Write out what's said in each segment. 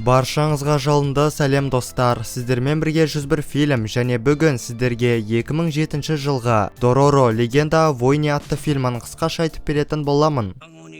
Баршаңызға жалынды сәлем достар, сіздермен бірге 101 фильм және бүгін сіздерге 2007 жылға Дороро легенда о войне атты фильмін қысқаша айтып беретін боламын.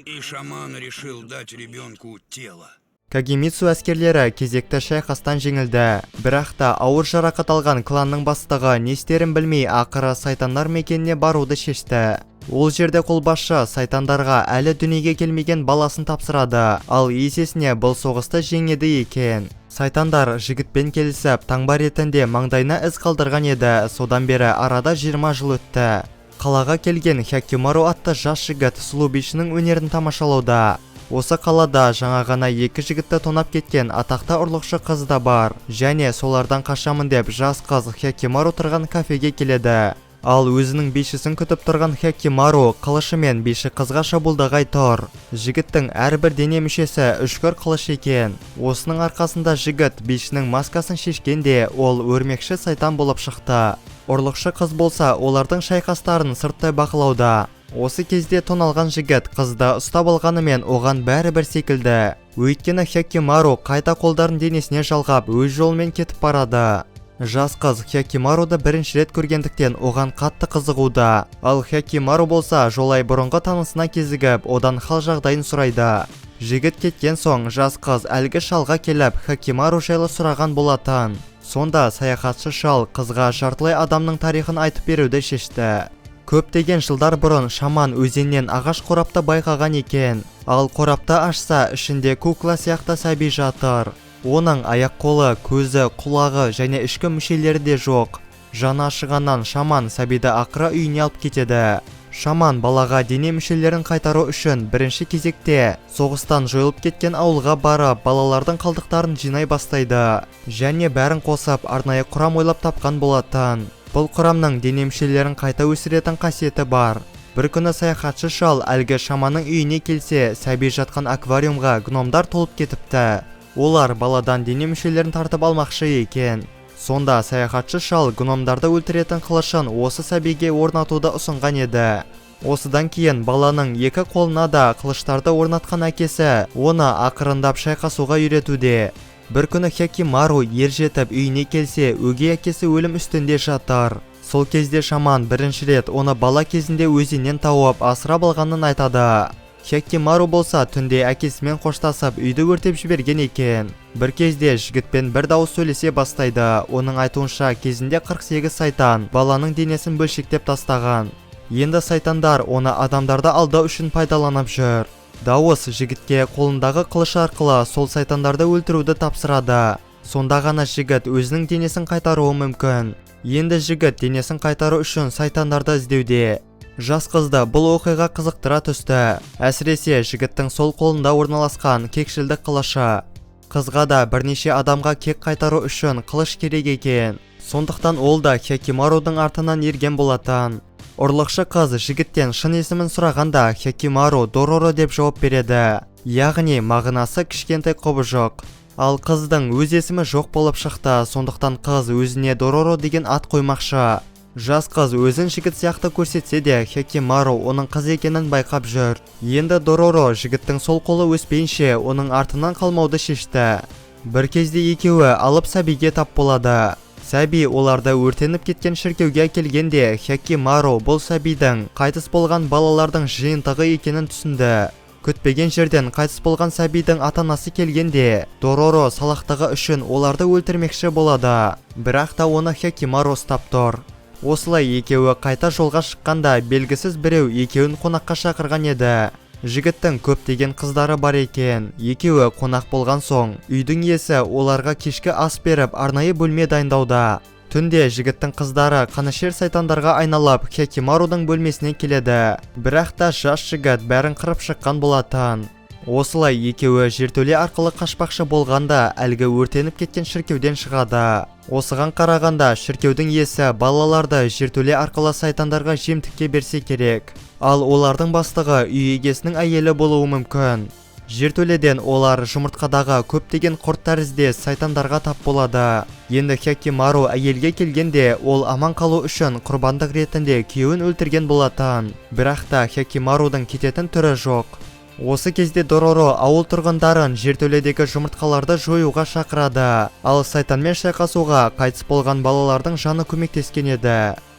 И шаман решил дать ребенку тело. Кагемицу әскерлері кезекті шайқастан жеңілді, бірақ та ауыр жарақат алған кланның бастығы не істерін білмей ақыры сайтандар мекеніне баруды шешті. Ол жерде қолбасшы сайтандарға әлі дүниеге келмеген баласын тапсырады, ал есесіне бұл соғысты жеңеді екен. Сайтандар жігітпен келісіп, таңба ретінде маңдайына із қалдырған еді, содан бері арада 20 жыл өтті. Қалаға келген Хякимару атты жас жігіт сұлу бишінің өнерін тамашалауда. Осы қалада жаңа ғана 2 жігітті тонап кеткен атақты ұрлықшы қыз да бар, және солардан қашамын деп жас қыз Хякимару тұрған кафеге келеді. Ал өзінің бишісін күтіп тұрған Хякимару қылышымен биші қызға шабуылдағай тұр. Жігіттің әрбір дене мүшесі үшкір қылыш екен. Осының арқасында жігіт бишінің маскасын шешкенде ол өрмекші сайтан болып шықты. Ұрлықшы қыз болса олардың шайқастарын сырттай бақылауда. Осы кезде тоналған жігіт қызды ұстап алғанымен оған бәрібір секілді. Өйткені Хякимару қайта қолдарын денесіне жалғап өз жолымен кетіп барады. Жас қыз Хякимаруды бірінші рет көргендіктен оған қатты қызығуда. Ал Хякимару болса жолай бұрынғы танысына кезігіп, одан хал жағдайын сұрайды. Жігіт кеткен соң жас қыз әлгі шалға келіп Хякимару жайлы сұраған болатын. Сонда саяхатшы шал қызға жартылай адамның тарихын айтып беруді шешті. Көптеген жылдар бұрын шаман өзеннен ағаш қорапты байқаған екен. Ал қорапты ашса, ішінде кукла сияқты сәби жатыр. Оның аяқ-қолы, көзі, құлағы және ішкі мүшелері де жоқ. Жаны ашығаннан шаман сәбиді ақыры үйіне алып кетеді. Шаман балаға дене мүшелерін қайтару үшін бірінші кезекте соғыстан жойылып кеткен ауылға барып, балалардың қалдықтарын жинай бастайды. Және бәрін қосып арнайы құрам ойлап тапқан болатын. Бұл құрамның дене мүшелерін қайта өсіретін қасиеті бар. Бір күні саяхатшы шал әлгі шаманның үйіне келсе, сәби жатқан аквариумға гномдар толып кетіпті. Олар баладан дене мүшелерін тартып алмақшы екен. Сонда саяхатшы шал гномдарды өлтіретін қылышын осы сәбиге орнатуды ұсынған еді. Осыдан кейін баланың 2 қолына да қылыштарды орнатқан әкесі оны ақырындап шайқасуға үйретуде. Бір күні Хякимару ер жетіп үйіне келсе, өгей әкесі өлім үстінде жатыр. Сол кезде шаман бірінші рет оны бала кезінде өзеннен тауып асырап алғанын айтады. Хякимару болса түнде әкесімен қоштасып үйді өртеп жіберген екен. Бір кезде жігітпен бір дауыс сөйлесе бастайды. Оның айтуынша кезінде 48 сайтан баланың денесін бөлшектеп тастаған. Енді сайтандар оны адамдарды алдау үшін пайдаланып жүр. Дауыс жігітке қолындағы қылыш арқылы сол сайтандарды өлтіруді тапсырады. Сонда ғана жігіт өзінің денесін қайтаруы мүмкін. Енді жігіт денесін қайтару үшін сайтандарды іздеуде. Жас қызды бұл оқиға қызықтыра түсті. Әсіресе жігіттің сол қолында орналасқан кекшілді қылышы. Қызға да бірнеше адамға кек қайтару үшін қылыш керек екен. Сондықтан ол да Хякимарудың артынан ерген болатын. Ұрлықшы қыз жігіттен шын есімін сұрағанда Хякимару Дороро деп жауап береді. Яғни мағынасы кішкентай құбыжық. Ал қыздың өз есімі жоқ болып шықты, сондықтан қыз өзіне Дороро деген ат қоймақшы. Жас қыз өзін жігіт сияқты көрсетсе де Хякимару оның қыз екенін байқап жүр. Енді Дороро жігіттің сол қолы өспейінше оның артынан қалмауды шешті. Бір кезде екеуі алып сәбиге тап болады. Сәби оларды өртеніп кеткен шіркеуге келгенде Хякимару бұл сәбидің қайтыс болған балалардың жиынтығы екенін түсінді. Күтпеген жерден қайтыс болған сәбидің ата-анасы келгенде Дороро салақтығы үшін оларды өлтірмекші болады. Бірақ та оны Хякимару ұстап тұр. Осылай екеуі қайта жолға шыққанда белгісіз біреу екеуін қонаққа шақырған еді. Жігіттің көптеген қыздары бар екен. Екеуі қонақ болған соң, үйдің иесі оларға кешкі ас беріп арнайы бөлме дайындауда. Түнде жігіттің қыздары қанішер сайтандарға айналып Хякимарудың бөлмесіне келеді. Бірақ та жас жігіт бәрін қырып шыққан болатын. Осылай екеуі жертөле арқылы қашпақшы болғанда әлгі өртеніп кеткен шіркеуден шығады. Осыған қарағанда шіркеудің иесі балаларды жертөле арқылы сайтандарға жемтікке берсе керек. Ал олардың бастығы үй егесінің әйелі болуы мүмкін. Жертөледен олар жұмыртқадағы көптеген құрт тәріздес сайтандарға тап болады. Енді Хякимару әйелге келгенде ол аман қалу үшін құрбандық ретінде күйеуін өлтірген болатын. Бірақ та Хякимарудың кететін түрі жоқ. Осы кезде Дороро ауыл тұрғындарын жертөледегі жұмыртқаларды жоюға шақырады, ал сайтанмен шайқасуға қайтыс болған балалардың жаны көмектескен еді.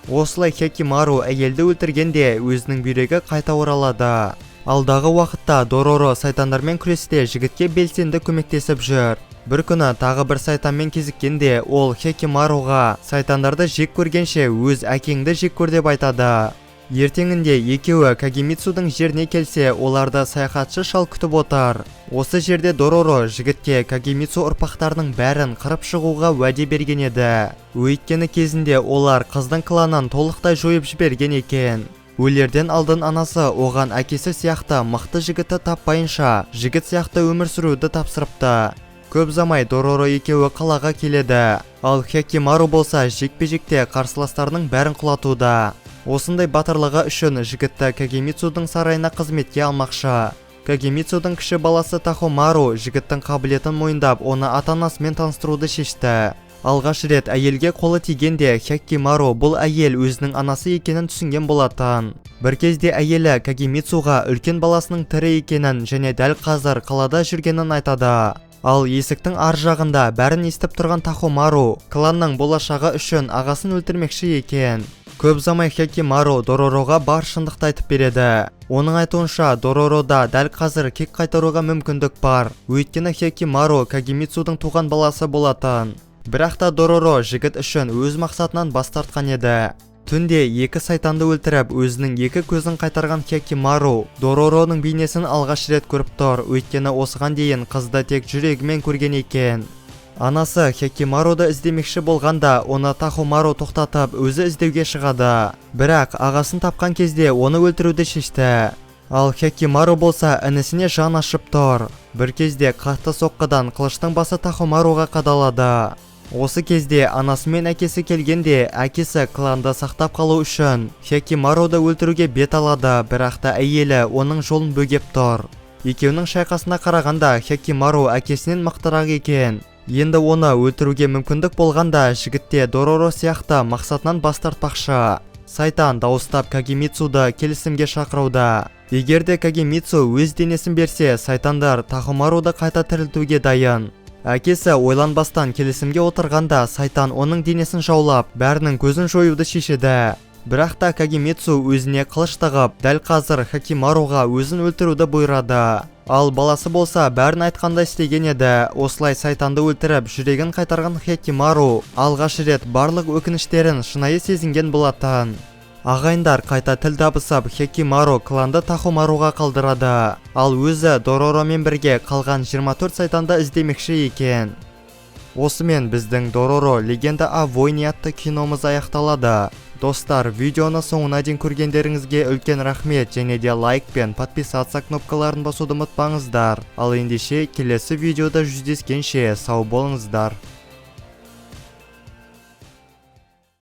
Осылай Хекимару әйелді өлтіргенде өзінің бүйрегі қайта оралады. Алдағы уақытта Дороро сайтандармен күресте жігітке белсенді көмектесіп жүр. Бір күні тағы бір сайтанмен кезіккенде ол Хекимаруға сайтандарды жек көргенше өз әкеңді жек көр деп айтады. Ертеңінде екеуі Кагемицудың жеріне келсе, оларды саяхатшы шал күтіп отыр. Осы жерде Дороро жігітке Кагемицу ұрпақтарының бәрін қырып шығуға уәде берген еді. Өйткені кезінде олар қыздың кланын толықтай жойып жіберген екен. Өлерден алдын анасы оған әкесі сияқты мықты жігітті таппайынша жігіт сияқты өмір сүруді тапсырыпты. Көп замай Дороро екеуі қалаға келеді, ал Хекимару болса жекпе-жекте қарсыластарының бәрін құлатуда. Осындай батырлығы үшін жігітті Кагемицудың сарайына қызметке алмақшы. Кагемицудың кіші баласы Тахомару жігіттің қабілетін мойындап, оны ата-анасымен таныстыруды шешті. Алғаш рет әйелге қолы тигенде Хекимару бұл әйел өзінің анасы екенін түсінген болатын. Бір кезде әйелі Кагемицуға үлкен баласының тірі екенін және дәл қазір қалада жүргенін айтады. Ал есіктің ар жағында бәрін естіп тұрған Тахомару кланның болашағы үшін ағасын өлтірмекші екен. Көп замай Хекимару Доророға бар шындықты айтып береді. Оның айтуынша Доророда дәл қазір кек қайтаруға мүмкіндік бар. Өйткені Хекимару Кагемицудың туған баласы болатын. Бірақ та Дороро жігіт үшін өз мақсатынан бас тартқан еді. Түнде екі сайтанды өлтіріп, өзінің екі көзін қайтарған Хекимару Доророның бейнесін алғаш рет көріп тұр, өйткені осыған дейін қызды тек жүрегімен көрген екен. Анасы Хекимаруды іздемекші болғанда, оны Тахомару тоқтатып, өзі іздеуге шығады. Бірақ ағасын тапқан кезде оны өлтіруді шешті. Ал Хекимару болса інісіне жан ашып тұр. Бір кезде қатты соққыдан қылыштың басы Тахомаруға қадалады. Осы кезде анасы мен әкесі келгенде, әкесі кланды сақтап қалу үшін Хекимаруды өлтіруге бет алады, бірақ та әйелі оның жолын бөгеп тұр. Екеуінің шайқасына қарағанда Хекимару әкесінен мықтырақ екен. Енді оны өлтіруге мүмкіндік болғанда жігітте Дороро сияқты мақсатынан бас тартпақшы. Сайтан дауыстап Кагемицуды келісімге шақыруда. Егерде Кагемицу өз денесін берсе, сайтандар Тахомаруды қайта тірілтуге дайын. Әкесі ойланбастан келісімге отырғанда сайтан оның денесін жаулап, бәрінің көзін жоюды шешеді. Бірақ та Кагемицу өзіне қылыш тағып, дәл қазір Хекимаруға өзін өлтіруді бұйырады. Ал баласы болса бәрін айтқандай істеген еді. Осылай сайтанды өлтіріп, жүрегін қайтарған Хекимару алғаш рет барлық өкініштерін шынайы сезінген болатын. Ағайындар қайта тіл табысып, Хекимару кланды Тахомаруға қалдырады. Ал өзі Дороромен бірге қалған 24 сайтанды іздемекші екен. Осымен біздің Дороро Легенда о Войне атты киномыз аяқталады. Достар, видеоны соңына дейін көргендеріңізге үлкен рахмет, және де лайк пен подписаться кнопкаларын басуды ұмытпаңыздар. Ал ендеше келесі видеода жүздескенше сау болыңыздар.